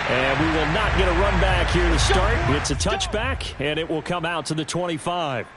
And we will not get a run back here to start. It's a touchback, and it will come out to the 25.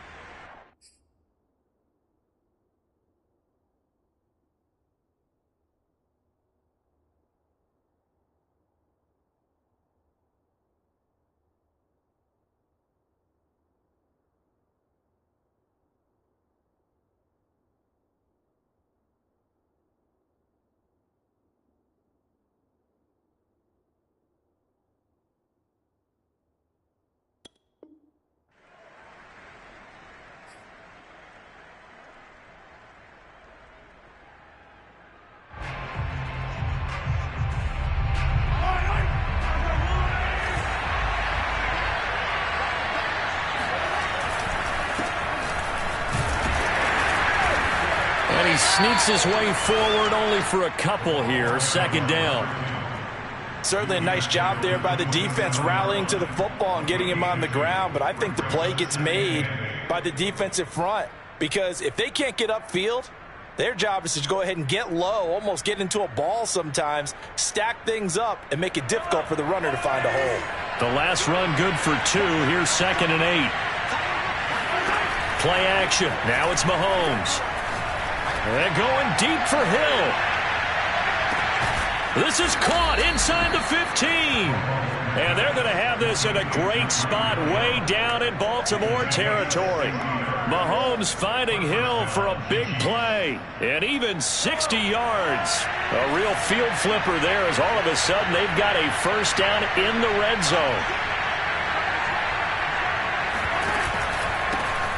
And he sneaks his way forward only for a couple here. Second down. Certainly a nice job there by the defense rallying to the football and getting him on the ground. But I think the play gets made by the defensive front. Because if they can't get upfield, their job is to go ahead and get low, almost get into a ball sometimes, stack things up, and make it difficult for the runner to find a hole. The last run good for 2. Here's 2nd and 8. Play action. Now it's Mahomes. And going deep for Hill. This is caught inside the 15. And they're going to have this in a great spot way down in Baltimore territory. Mahomes finding Hill for a big play. And even 60 yards. A real field flipper there as all of a sudden they've got a first down in the red zone.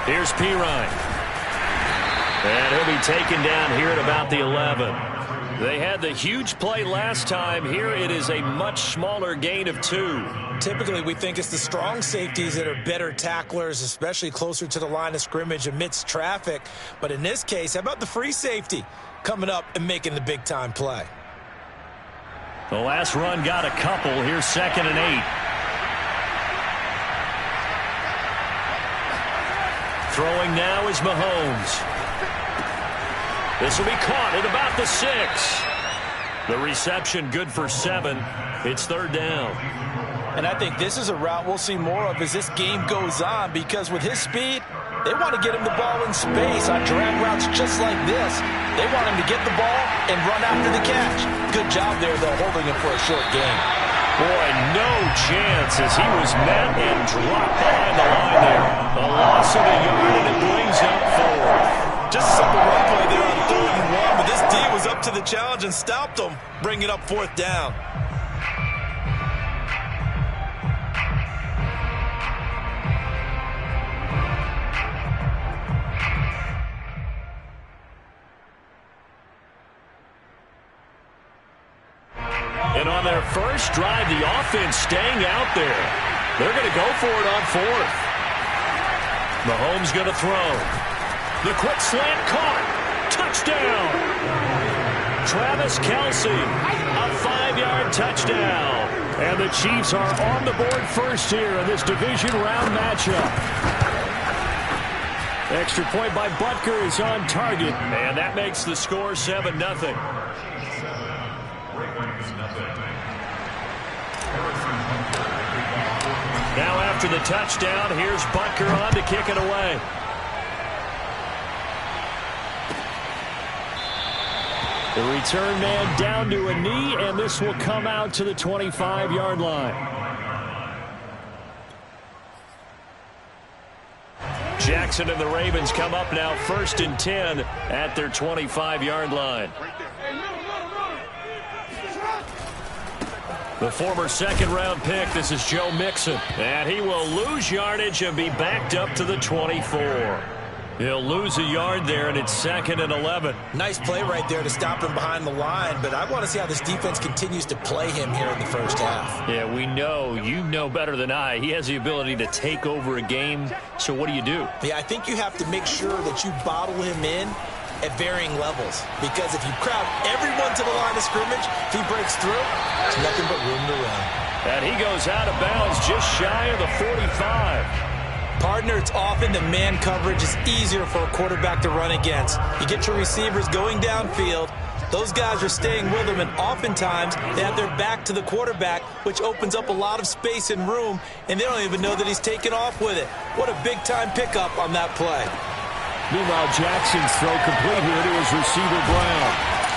Here's Pirine. And he'll be taken down here at about the 11. They had the huge play last time. Here it is a much smaller gain of 2. Typically, we think it's the strong safeties that are better tacklers, especially closer to the line of scrimmage amidst traffic. But in this case, how about the free safety coming up and making the big-time play? The last run got a couple. Here's 2nd and 8. Throwing now is Mahomes. This will be caught at about the 6. The reception good for 7. It's 3rd down. And I think this is a route we'll see more of as this game goes on, because with his speed, they want to get him the ball in space on drag routes just like this. They want him to get the ball and run after the catch. Good job there, though, holding him for a short gain. Boy, no chance as he was met and dropped behind the line there. A loss of a yard, and it brings up 4. Just a simple run play there on 3rd and 1, but this D was up to the challenge and stopped him, bringing up 4th down. And on their first drive, the offense staying out there. They're going to go for it on 4th. Mahomes going to throw. The quick slant caught. Touchdown. Travis Kelce, a 5-yard touchdown. And the Chiefs are on the board first here in this division round matchup. Extra point by Butker is on target. And that makes the score 7-0. Now after the touchdown, here's Butker on to kick it away. The return man down to a knee, and this will come out to the 25-yard line. Jackson and the Ravens come up now 1st and 10 at their 25-yard line. The former 2nd-round pick, this is Joe Mixon. And he will lose yardage and be backed up to the 24. He'll lose a yard there, and it's 2nd and 11. Nice play right there to stop him behind the line, but I want to see how this defense continues to play him here in the first half. Yeah, we know. You know better than I. He has the ability to take over a game, so what do you do? Yeah, I think you have to make sure that you bottle him in at varying levels, because if you crowd everyone to the line of scrimmage, if he breaks through, there's nothing but room to run. And he goes out of bounds just shy of the 45. Partner, it's often that man coverage is easier for a quarterback to run against. You get your receivers going downfield, Those guys are staying with him, and oftentimes they have their back to the quarterback, which opens up a lot of space and room, and they don't even know that he's taken off with it. What a big-time pickup on that play. Meanwhile, Jackson's throw complete here to his receiver, Brown.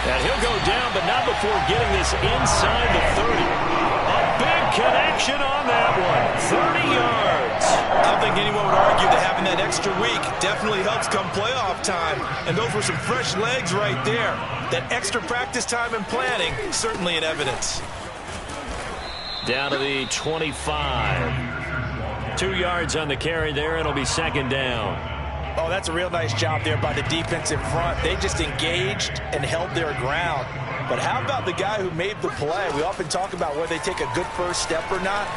And he'll go down, but not before getting this inside the 30. A big connection on that one. 30 yards. I don't think anyone would argue that having that extra week definitely helps come playoff time. And those were some fresh legs right there. That extra practice time and planning, certainly in evidence. Down to the 25. 2 yards on the carry there. It'll be second down. Oh, that's a real nice job there by the defensive front. They just engaged and held their ground. But how about the guy who made the play? We often talk about whether they take a good first step or not.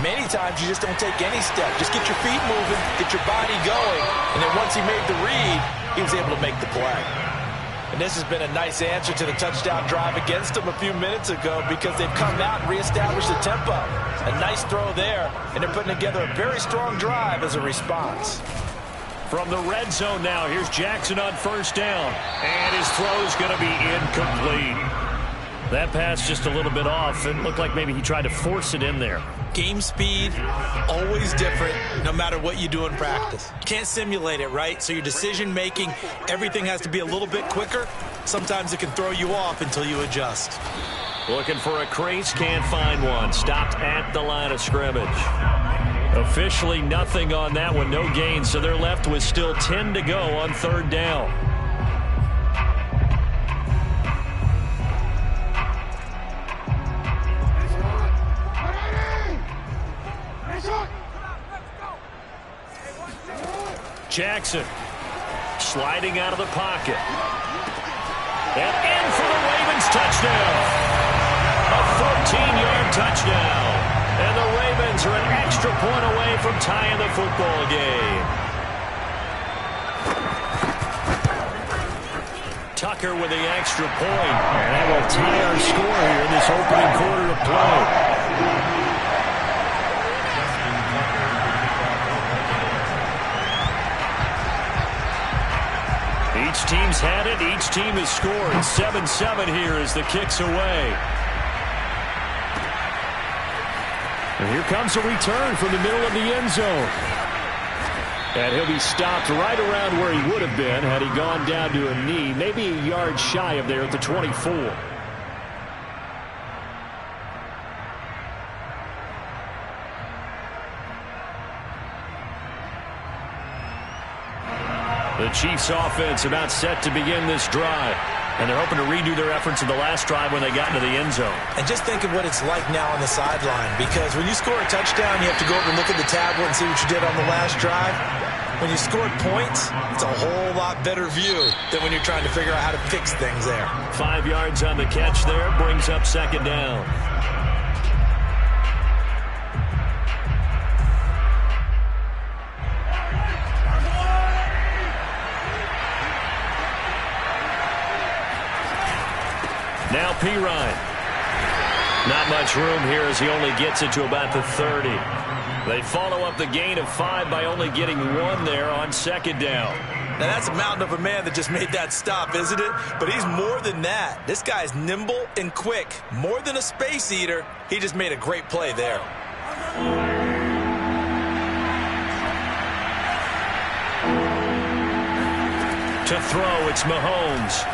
Many times you just don't take any step. Just get your feet moving, get your body going. And then once he made the read, he was able to make the play. And this has been a nice answer to the touchdown drive against them a few minutes ago because they've come out and reestablished the tempo. A nice throw there, and they're putting together a very strong drive as a response. From the red zone now, here's Jackson on first down. And his throw's going to be incomplete. That pass just a little bit off. It looked like maybe he tried to force it in there. Game speed, always different, no matter what you do in practice. You can't simulate it, right? So your decision-making, everything has to be a little bit quicker. Sometimes it can throw you off until you adjust. Looking for a crease, can't find one. Stopped at the line of scrimmage. Officially nothing on that one, no gain, so they're left with still 10 to go on third down. Jackson sliding out of the pocket. And in for the Ravens touchdown. A 14-yard touchdown. And the Ravens are an extra point away from tying the football game. Tucker with the extra point. And that will tie our score here in this opening quarter of play. Each team's had it. Each team has scored. 7-7 here as the kick's away. And here comes a return from the middle of the end zone. And he'll be stopped right around where he would have been had he gone down to a knee, maybe a yard shy of there at the 24. The Chiefs offense about set to begin this drive. And they're hoping to redo their efforts in the last drive when they got into the end zone. And just think of what it's like now on the sideline. Because when you score a touchdown, you have to go over and look at the tablet and see what you did on the last drive. When you scored points, it's a whole lot better view than when you're trying to figure out how to fix things there. 5 yards on the catch there. Brings up second down. Now Pirine. Not much room here as he only gets it to about the 30. They follow up the gain of 5 by only getting 1 there on second down. Now that's a mountain of a man that just made that stop, isn't it? But he's more than that. This guy's nimble and quick. More than a space eater. He just made a great play there. To throw, it's Mahomes.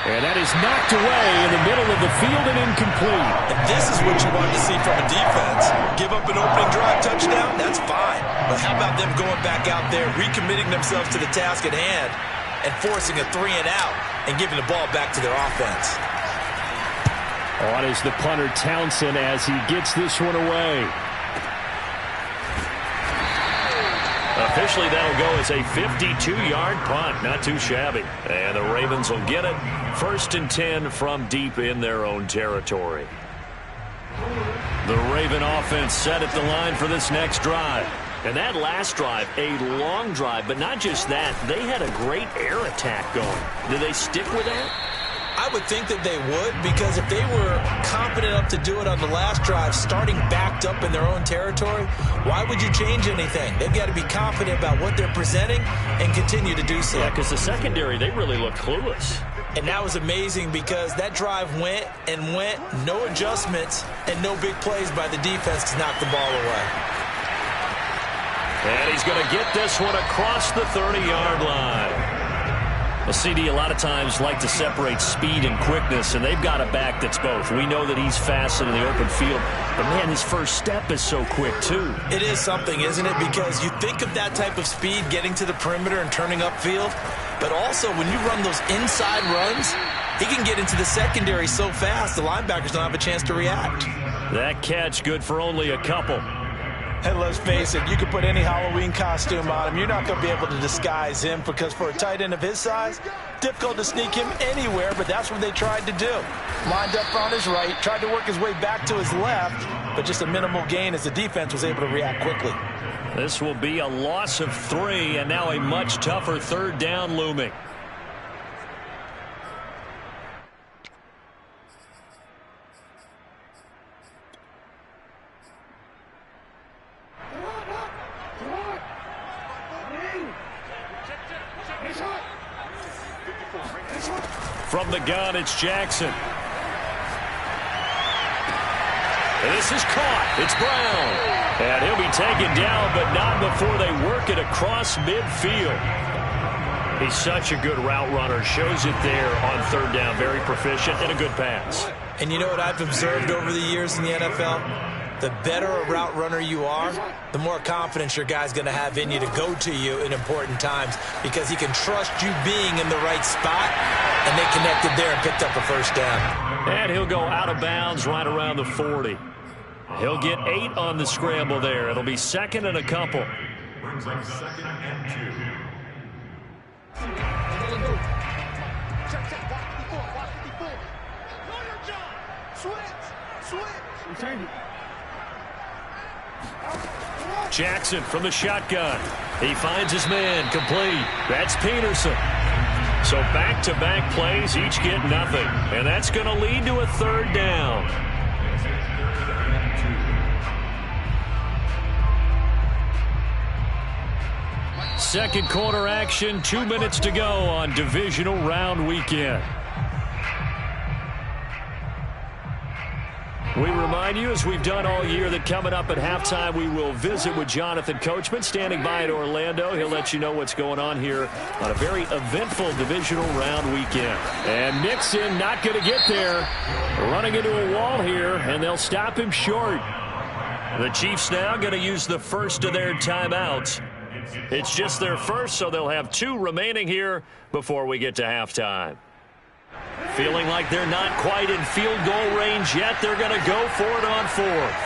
And that is knocked away in the middle of the field and incomplete. And this is what you want to see from a defense. Give up an opening drive touchdown, that's fine. But how about them going back out there, recommitting themselves to the task at hand, and forcing a 3-and-out and giving the ball back to their offense? On is the punter Townsend as he gets this one away. Officially, that'll go as a 52-yard punt. Not too shabby. And the Ravens will get it. 1st and 10 from deep in their own territory. The Raven offense set at the line for this next drive. And that last drive, a long drive, but not just that. They had a great air attack going. Do they stick with that? I would think that they would, because if they were confident enough to do it on the last drive, starting backed up in their own territory, why would you change anything? They've got to be confident about what they're presenting and continue to do so. Yeah, because the secondary, they really look clueless. And that was amazing because that drive went and went, no adjustments, and no big plays by the defense to knock the ball away. And he's going to get this one across the 30-yard line. Well, CD, a lot of times like to separate speed and quickness, and they've got a back that's both. We know that he's fast in the open field, but, man, his first step is so quick, too. It is something, isn't it? Because you think of that type of speed getting to the perimeter and turning upfield, but also when you run those inside runs, he can get into the secondary so fast the linebackers don't have a chance to react. That catch good for only a couple. And let's face it, you can put any Halloween costume on him. You're not going to be able to disguise him because for a tight end of his size, difficult to sneak him anywhere, but that's what they tried to do. Lined up on his right, tried to work his way back to his left, but just a minimal gain as the defense was able to react quickly. This will be a loss of 3, and now a much tougher third down looming. From the gun, it's Jackson. This is caught. It's Brown. And he'll be taken down, but not before they work it across midfield. He's such a good route runner. Shows it there on third down. Very proficient and a good pass. And you know what I've observed over the years in the NFL? The better a route runner you are, the more confidence your guy's going to have in you to go to you in important times because he can trust you being in the right spot, and they connected there and picked up a first down. And he'll go out of bounds right around the 40. He'll get 8 on the scramble there. It'll be second and a couple. Brings up second and 2. Jackson from the shotgun. He finds his man complete. That's Peterson. So back-to-back plays, each get nothing. And that's going to lead to a third down. Second quarter action, 2 minutes to go on divisional round weekend. We remind you, as we've done all year, that coming up at halftime, we will visit with Jonathan Coachman, standing by in Orlando. He'll let you know what's going on here on a very eventful divisional round weekend. And Nixon not going to get there. Running into a wall here, and they'll stop him short. The Chiefs now going to use the first of their timeouts. It's just their first, so they'll have 2 remaining here before we get to halftime. Feeling like they're not quite in field goal range yet. They're going to go for it on 4th.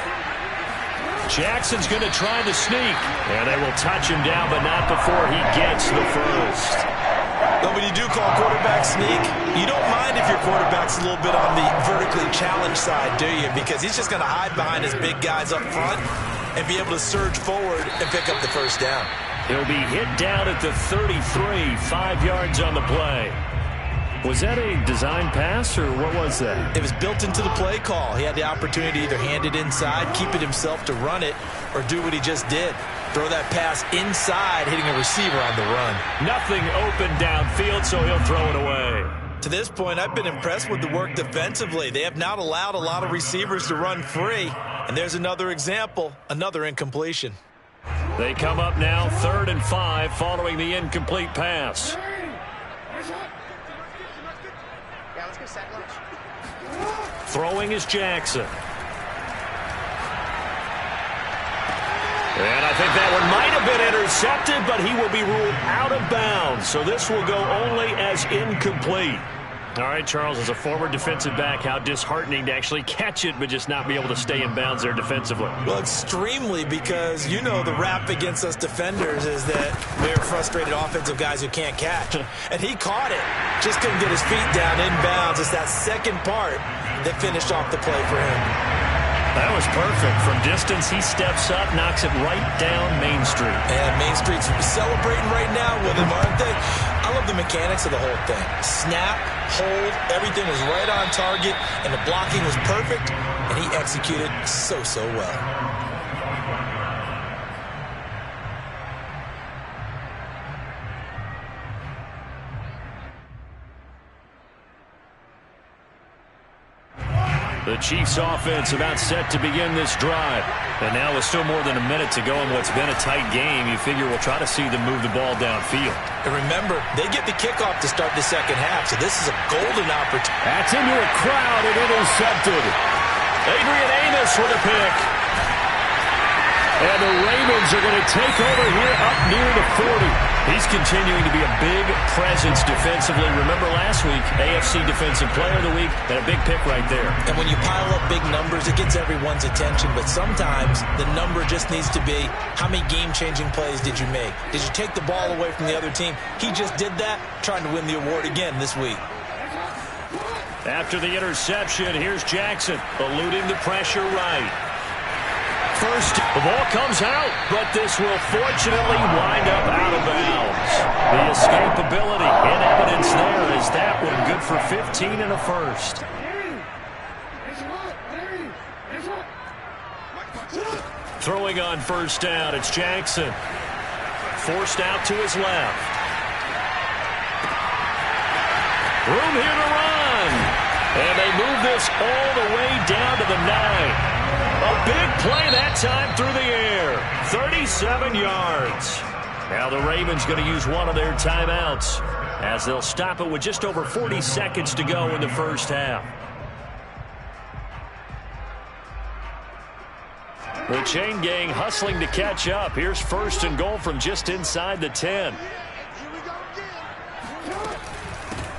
Jackson's going to try the sneak. And they will touch him down, but not before he gets the first. But when you do call quarterback sneak, you don't mind if your quarterback's a little bit on the vertically challenged side, do you? Because he's just going to hide behind his big guys up front and be able to surge forward and pick up the first down. He'll be hit down at the 33, 5 yards on the play. Was that a design pass, or what was that? It was built into the play call. He had the opportunity to either hand it inside, keep it himself to run it, or do what he just did. Throw that pass inside, hitting a receiver on the run. Nothing open downfield, so he'll throw it away. To this point, I've been impressed with the work defensively. They have not allowed a lot of receivers to run free. And there's another example, another incompletion. They come up now 3rd and 5 following the incomplete pass. Throwing is Jackson. And I think that one might have been intercepted, but he will be ruled out of bounds. So this will go only as incomplete. All right, Charles, as a former defensive back, how disheartening to actually catch it, but just not be able to stay in bounds there defensively. Well, extremely, because you know the rap against us defenders is that we're frustrated offensive guys who can't catch. And he caught it, just couldn't get his feet down in bounds. It's that second part that finished off the play for him. That was perfect. From distance, he steps up, knocks it right down Main Street. And Main Street's celebrating right now with him, aren't they? I love the mechanics of the whole thing. Snap, hold, everything was right on target, and the blocking was perfect, and he executed so well. The Chiefs offense about set to begin this drive. And now with still more than a minute to go in what's been a tight game, you figure we'll try to see them move the ball downfield. And remember, they get the kickoff to start the second half, so this is a golden opportunity. That's into a crowd and intercepted. Adrian Amos with a pick. And the Ravens are going to take over here up near the 40. He's continuing to be a big presence defensively. Remember last week, AFC Defensive Player of the Week, and a big pick right there. And when you pile up big numbers, it gets everyone's attention. But sometimes the number just needs to be, how many game-changing plays did you make? Did you take the ball away from the other team? He just did that, trying to win the award again this week. After the interception, here's Jackson, eluding the pressure right. First, the ball comes out, but this will fortunately wind up out of bounds. The escapability in evidence there is that one good for 15 and a first. Throwing on first down, it's Jackson. Forced out to his left. Room here to run. And they move this all the way down to the 9. A big play that time through the air. 37 yards. Now the Ravens going to use one of their timeouts as they'll stop it with just over 40 seconds to go in the first half. The chain gang hustling to catch up. Here's first and goal from just inside the 10.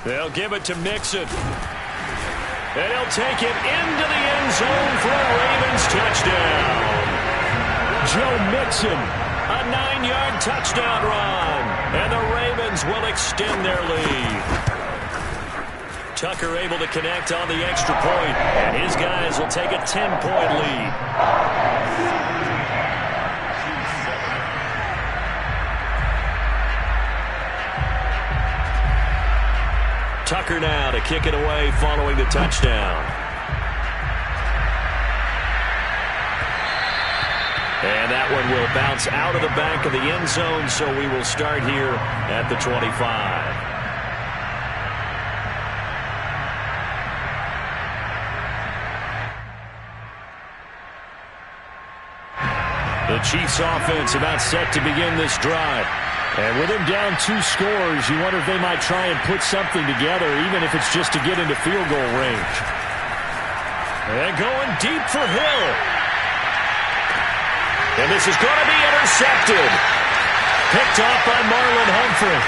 They'll give it to Mixon. And he'll take it into the end zone for a Ravens touchdown. Joe Mixon, a 9-yard touchdown run. And the Ravens will extend their lead. Tucker able to connect on the extra point, and his guys will take a 10-point lead. Tucker now to kick it away following the touchdown. And that one will bounce out of the back of the end zone, so we will start here at the 25. The Chiefs offense about set to begin this drive. And with him down 2 scores, you wonder if they might try and put something together, even if it's just to get into field goal range. And going deep for Hill. And this is going to be intercepted. Picked off by Marlon Humphrey.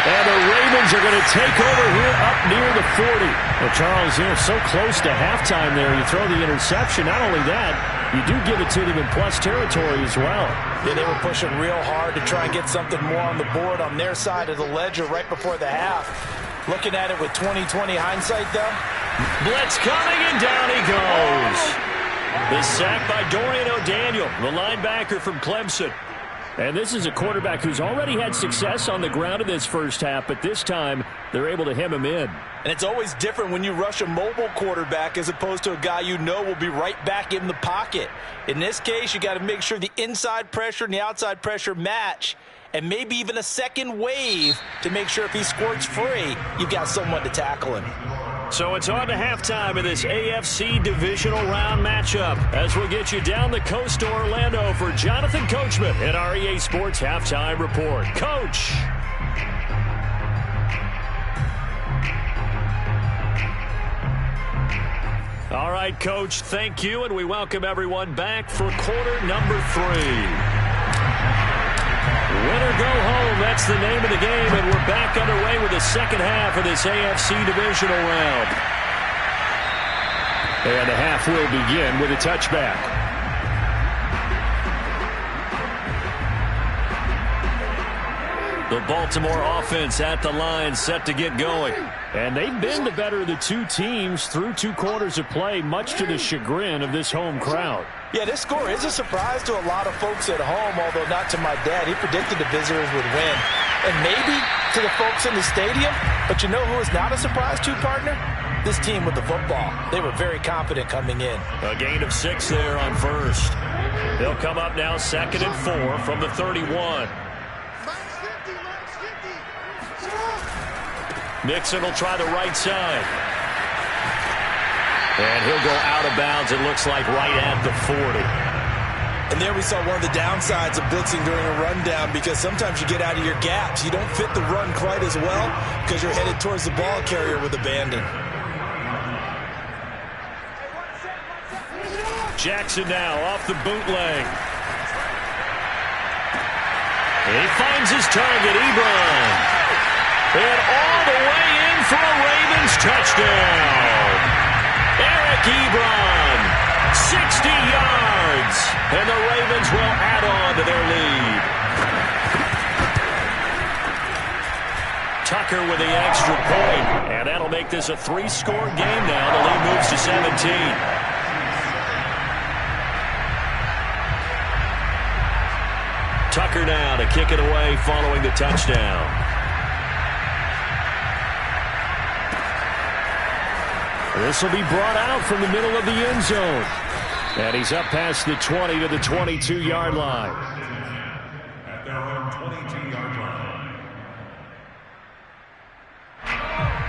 And the Ravens are going to take over here up near the 40. Well, Charles, so close to halftime there. You throw the interception. Not only that, you do give it to them in plus territory as well. Yeah, they were pushing real hard to try and get something more on the board on their side of the ledger right before the half. Looking at it with 20/20 hindsight, though. Blitz coming, and down he goes. The sack by Dorian O'Daniel, the linebacker from Clemson. And this is a quarterback who's already had success on the ground in this first half, but this time they're able to hem him in. And it's always different when you rush a mobile quarterback as opposed to a guy you know will be right back in the pocket. In this case, you got to make sure the inside pressure and the outside pressure match, and maybe even a second wave to make sure if he squirts free, you've got someone to tackle him. So it's on to halftime of this AFC divisional round matchup as we'll get you down the coast to Orlando for Jonathan Coachman at our EA Sports Halftime Report. Coach! All right, Coach, thank you, and we welcome everyone back for quarter number 3. Win or go home, that's the name of the game, and we're back underway with the second half of this AFC divisional round. And the half will begin with a touchback. The Baltimore offense at the line set to get going. And they've been the better of the two teams through 2 quarters of play, much to the chagrin of this home crowd. Yeah, this score is a surprise to a lot of folks at home, although not to my dad. He predicted the visitors would win. And maybe to the folks in the stadium, but you know who is not a surprise to, partner? This team with the football. They were very confident coming in. A gain of 6 there on first. They'll come up now 2nd and 4 from the 31. Mixon will try the right side. And he'll go out of bounds, it looks like, right at the 40. And there we saw one of the downsides of blitzing during a rundown, because sometimes you get out of your gaps. You don't fit the run quite as well because you're headed towards the ball carrier with abandon. Jackson now off the bootleg. He finds his target, Ebron. And all the way in for a Ravens touchdown. Eric Ebron, 60 yards. And the Ravens will add on to their lead. Tucker with the extra point. And that'll make this a 3-score game now. The lead moves to 17. Tucker now to kick it away following the touchdown. This will be brought out from the middle of the end zone. And he's up past the 20 to the 22-yard line. At their own 22-yard line.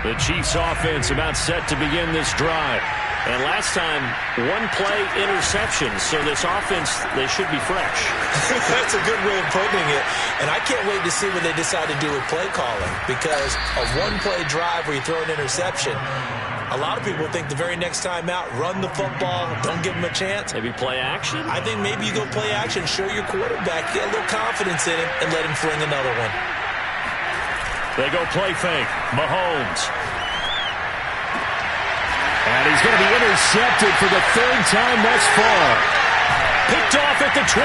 The Chiefs offense about set to begin this drive. And last time, one play interception. So this offense, they should be fresh. That's a good way of putting it. And I can't wait to see what they decide to do with play calling. Because a one-play drive where you throw an interception, a lot of people think the very next time out, run the football, don't give them a chance. Maybe play action? I think maybe you go play action, show your quarterback, get a little confidence in him, and let him fling another one. They go play fake. Mahomes. And he's going to be intercepted for the third time thus far. Picked off at the 22.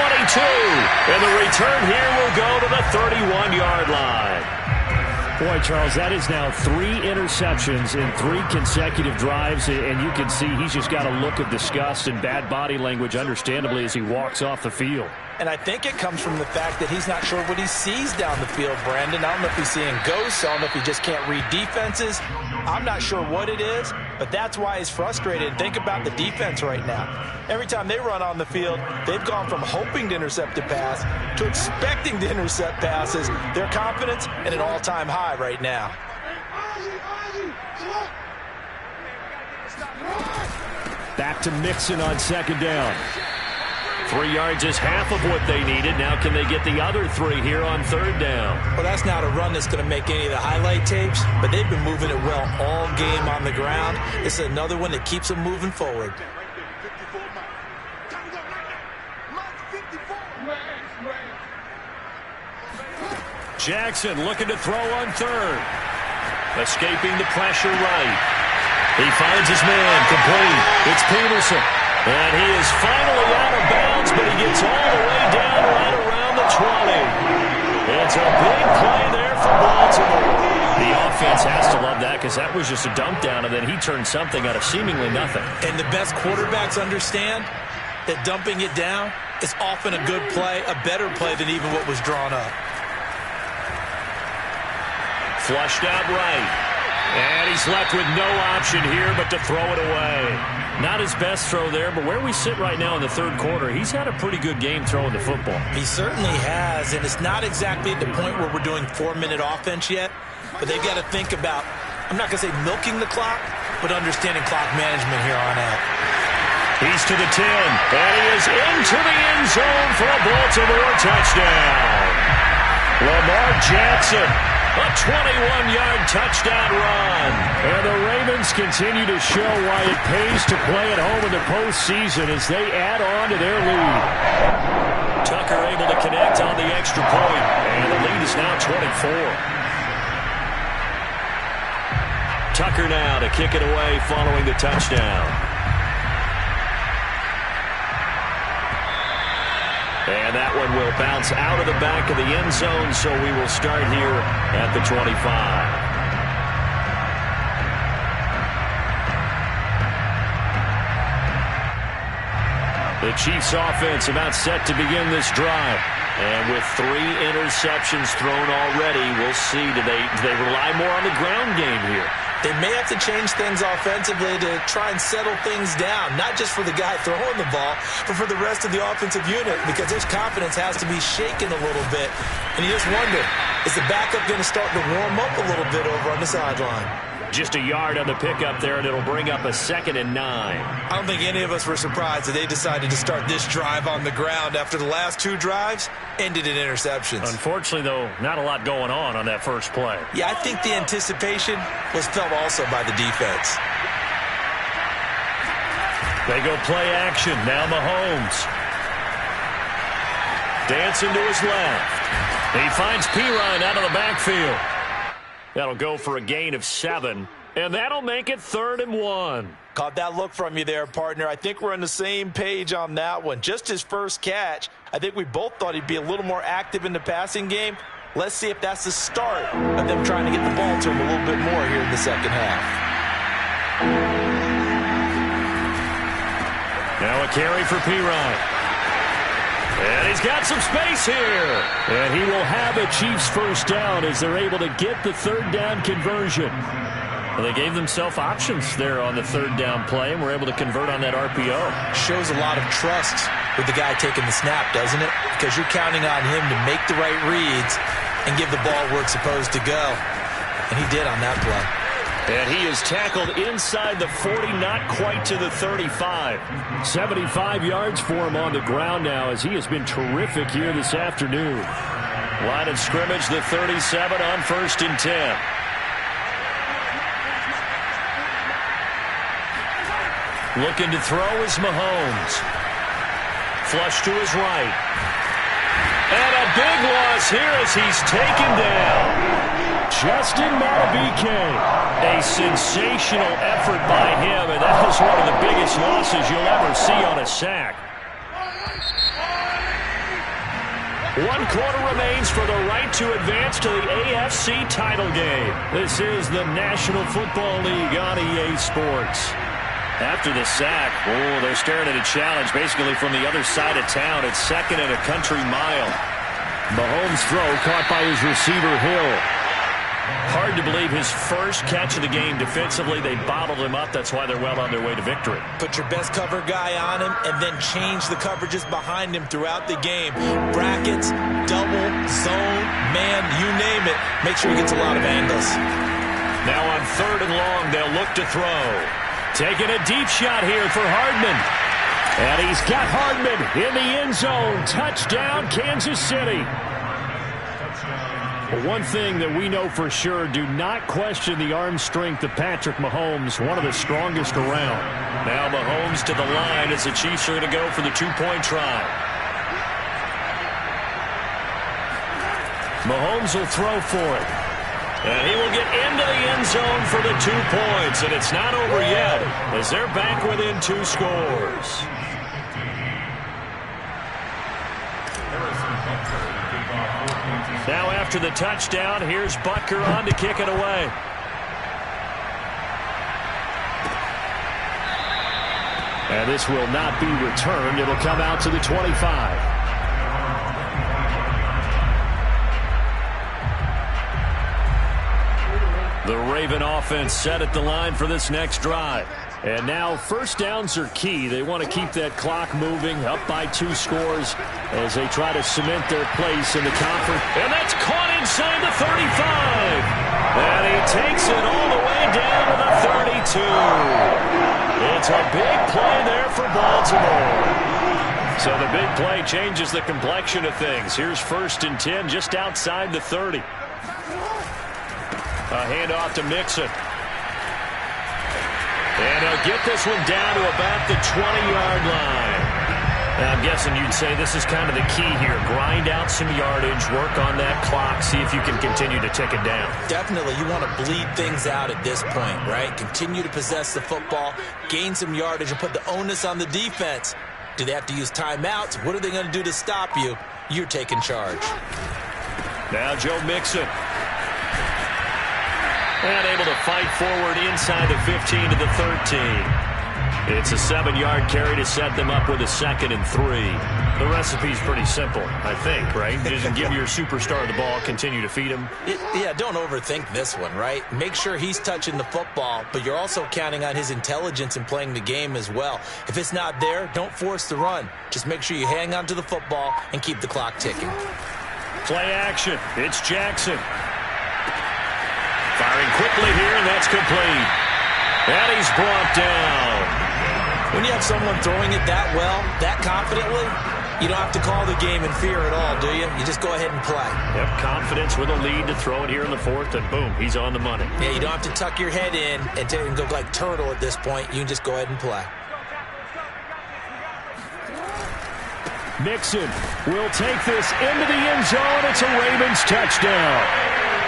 And the return here will go to the 31-yard line. Boy, Charles, that is now 3 interceptions in 3 consecutive drives. And you can see he's just got a look of disgust and bad body language, understandably, as he walks off the field. And I think it comes from the fact that he's not sure what he sees down the field, Brandon. I don't know if he's seeing ghosts. I don't know if he just can't read defenses. I'm not sure what it is, but that's why he's frustrated. Think about the defense right now. Every time they run on the field, they've gone from hoping to intercept a pass to expecting to intercept passes. Their confidence at an all-time high right now. Back to Mixon on second down. 3 yards is half of what they needed. Now can they get the other 3 here on third down? Well, that's not a run that's going to make any of the highlight tapes, but they've been moving it well all game on the ground. This is another one that keeps them moving forward. Jackson looking to throw on third. Escaping the pressure right. He finds his man complete. It's Peterson. And he is finally out of bounds, but he gets all the way down right around the 20. It's a big play there for Baltimore. The offense has to love that, because that was just a dump down, and then he turned something out of seemingly nothing. And the best quarterbacks understand that dumping it down is often a good play, a better play than even what was drawn up. Flushed out right. And he's left with no option here but to throw it away. Not his best throw there, but where we sit right now in the third quarter, he's had a pretty good game throwing the football. He certainly has, and it's not exactly at the point where we're doing 4-minute offense yet, but they've got to think about, I'm not going to say milking the clock, but understanding clock management here on out. He's to the 10, and he is into the end zone for a Baltimore touchdown. Lamar Jackson. A 21-yard touchdown run. And the Ravens continue to show why it pays to play at home in the postseason as they add on to their lead. Tucker able to connect on the extra point. And the lead is now 24. Tucker now to kick it away following the touchdown. And that one will bounce out of the back of the end zone, so we will start here at the 25. The Chiefs offense about set to begin this drive. And with 3 interceptions thrown already, we'll see, do they rely more on the ground game here? They may have to change things offensively to try and settle things down, not just for the guy throwing the ball, but for the rest of the offensive unit, because his confidence has to be shaken a little bit. And you just wonder, is the backup going to start to warm up a little bit over on the sideline? Just a yard on the pickup there, and it'll bring up a 2nd and 9. I don't think any of us were surprised that they decided to start this drive on the ground after the last 2 drives ended in interceptions. Unfortunately, though, not a lot going on that first play. Yeah, I think the anticipation was felt also by the defense. They go play action. Now Mahomes. Dancing to his left. He finds Pirine out of the backfield. That'll go for a gain of 7, and that'll make it 3rd and 1. Caught that look from you there, partner. I think we're on the same page on that one. Just his first catch. I think we both thought he'd be a little more active in the passing game. Let's see if that's the start of them trying to get the ball to him a little bit more here in the second half. Now a carry for Pirine. And he's got some space here. And he will have a Chiefs first down as they're able to get the 3rd down conversion. Well, they gave themselves options there on the 3rd down play and were able to convert on that RPO. Shows a lot of trust with the guy taking the snap, doesn't it? Because you're counting on him to make the right reads and give the ball where it's supposed to go. And he did on that play. And he is tackled inside the 40, not quite to the 35. 75 yards for him on the ground now as he has been terrific here this afternoon. Line of scrimmage, the 37 on 1st and 10. Looking to throw is Mahomes. Flush to his right. And a big loss here as he's taken down. Justin Madubuike. A sensational effort by him, and that is one of the biggest losses you'll ever see on a sack. 1 quarter remains for the right to advance to the AFC title game. This is the National Football League on EA Sports. After the sack, they're staring at a challenge basically from the other side of town. It's 2nd and a country mile. Mahomes' throw caught by his receiver, Hill. Hard to believe his first catch of the game defensively. They bottled him up. That's why they're well on their way to victory. Put your best cover guy on him and then change the coverages behind him throughout the game. Brackets, double, zone, man, you name it. Make sure he gets a lot of angles. Now on 3rd and long, they'll look to throw. Taking a deep shot here for Hardman. And he's got Hardman in the end zone. Touchdown, Kansas City. But one thing that we know for sure, do not question the arm strength of Patrick Mahomes, one of the strongest around. Now Mahomes to the line as the Chiefs are going to go for the 2-point try. Mahomes will throw for it. And he will get into the end zone for the 2 points. And it's not over yet as they're back within 2 scores. Now after the touchdown, here's Butker on to kick it away. And this will not be returned. It'll come out to the 25. The Raven offense set at the line for this next drive. And now first downs are key. They want to keep that clock moving, up by 2 scores as they try to cement their place in the conference. And that's caught inside the 35. And he takes it all the way down to the 32. It's a big play there for Baltimore. So the big play changes the complexion of things. Here's 1st and 10 just outside the 30. A handoff to Mixon. And he'll get this one down to about the 20-yard line. Now, I'm guessing you'd say this is kind of the key here. Grind out some yardage, work on that clock, see if you can continue to tick it down. Definitely. You want to bleed things out at this point, right? Continue to possess the football, gain some yardage, and put the onus on the defense. Do they have to use timeouts? What are they going to do to stop you? You're taking charge. Now Joe Mixon. And able to fight forward inside the 15 to the 13. It's a 7-yard carry to set them up with a 2nd and 3. The recipe's pretty simple, I think, right? Just give your superstar the ball, continue to feed him. Yeah, don't overthink this one, right? Make sure he's touching the football, but you're also counting on his intelligence in playing the game as well. If it's not there, don't force the run. Just make sure you hang on to the football and keep the clock ticking. Play action. It's Jackson. Fires Firing quickly here, and that's complete. And he's brought down. When you have someone throwing it that well, that confidently, you don't have to call the game in fear at all, do you? You just go ahead and play. Yep, confidence with a lead to throw it here in the fourth, and boom, he's on the money. Yeah, you don't have to tuck your head in and go like turtle at this point. You can just go ahead and play. Mixon will take this into the end zone. It's a Ravens touchdown.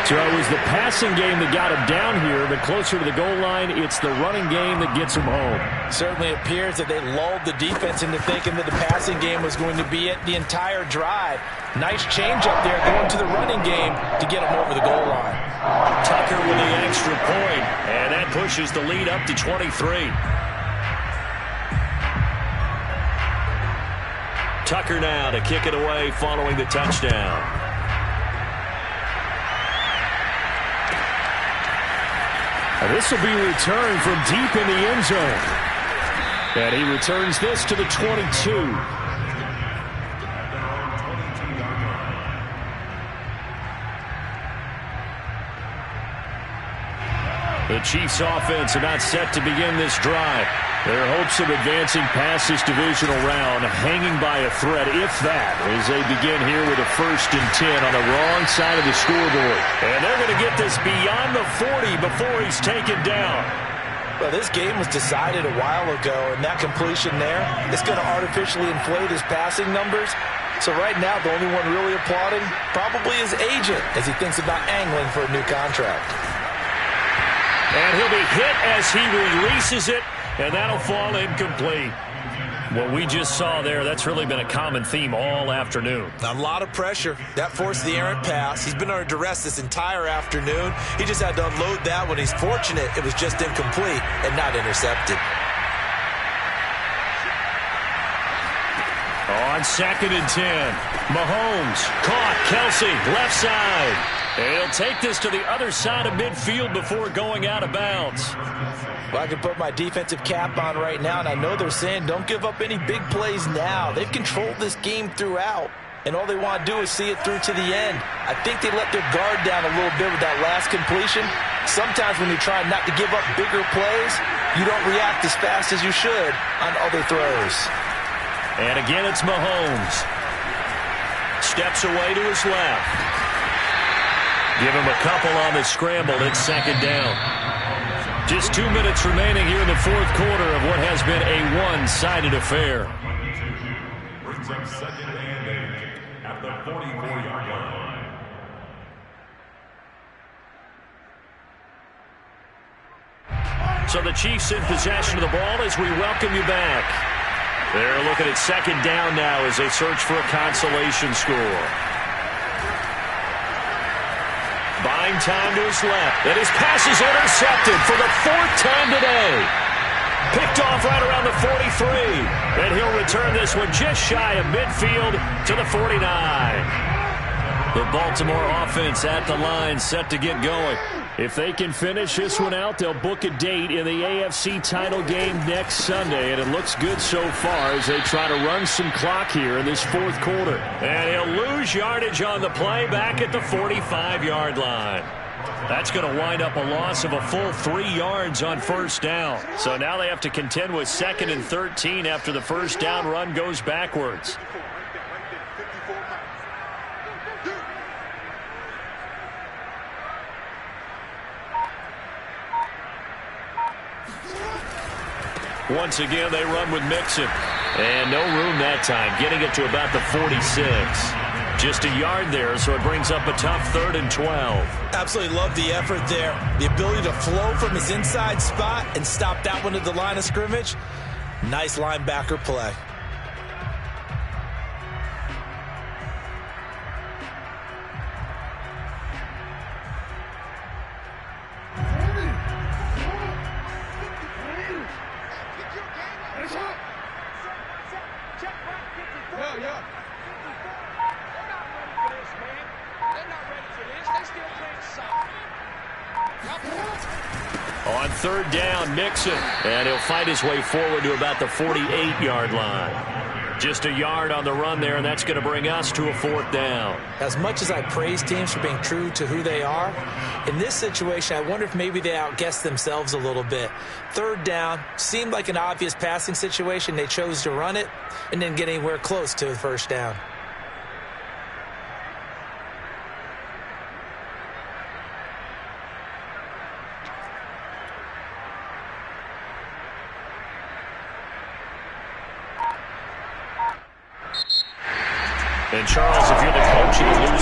So it was the passing game that got him down here. The closer to the goal line, it's the running game that gets him home. Certainly appears that they lulled the defense into thinking that the passing game was going to be it the entire drive. Nice change up there going to the running game to get him over the goal line. Tucker with the extra point, and that pushes the lead up to 23. Tucker now to kick it away following the touchdown. This will be returned from deep in the end zone. And he returns this to the 22. The Chiefs' offense about set to begin this drive. Their hopes of advancing past this divisional round hanging by a thread, if that, as they begin here with a 1st and 10 on the wrong side of the scoreboard. And they're going to get this beyond the 40 before he's taken down. Well, this game was decided a while ago, and that completion there is going to artificially inflate his passing numbers. So right now, the only one really applauding probably his agent as he thinks about angling for a new contract. And he'll be hit as he releases it. And that'll fall incomplete. What we just saw there, that's really been a common theme all afternoon. A lot of pressure. That forced the errant pass. He's been under duress this entire afternoon. He just had to unload that one. He's fortunate it was just incomplete and not intercepted. On 2nd and 10, Mahomes caught Kelsey, left side. He'll take this to the other side of midfield before going out of bounds. Well, I can put my defensive cap on right now, and I know they're saying don't give up any big plays now. They've controlled this game throughout, and all they want to do is see it through to the end. I think they let their guard down a little bit with that last completion. Sometimes when you're trying not to give up bigger plays, you don't react as fast as you should on other throws. And again, it's Mahomes. Steps away to his left. Give him a couple on the scramble. It's 2nd down. Just 2 minutes remaining here in the 4th quarter of what has been a one-sided affair. Brings up 2nd and 8 at the 44-yard line. So the Chiefs in possession of the ball as we welcome you back. They're looking at 2nd down now as they search for a consolation score. Buying time to his left. And his pass is intercepted for the 4th time today. Picked off right around the 43. And he'll return this one just shy of midfield to the 49. The Baltimore offense at the line set to get going. If they can finish this one out, they'll book a date in the AFC title game next Sunday. And it looks good so far as they try to run some clock here in this 4th quarter. And he'll lose yardage on the play back at the 45-yard line. That's going to wind up a loss of a full 3 yards on 1st down. So now they have to contend with 2nd and 13 after the 1st down run goes backwards. Once again, they run with Mixon. And no room that time, getting it to about the 46. Just a yard there, so it brings up a tough 3rd and 12. Absolutely love the effort there. The ability to flow from his inside spot and stop that one at the line of scrimmage. Nice linebacker play. On 3rd down, Mixon. And he'll fight his way forward to about the 48-yard line. Just a yard on the run there, and that's going to bring us to a 4th down. As much as I praise teams for being true to who they are, in this situation, I wonder if maybe they outguessed themselves a little bit. 3rd down seemed like an obvious passing situation. They chose to run it and didn't get anywhere close to the 1st down. And Charles, if you're the coach and you're losing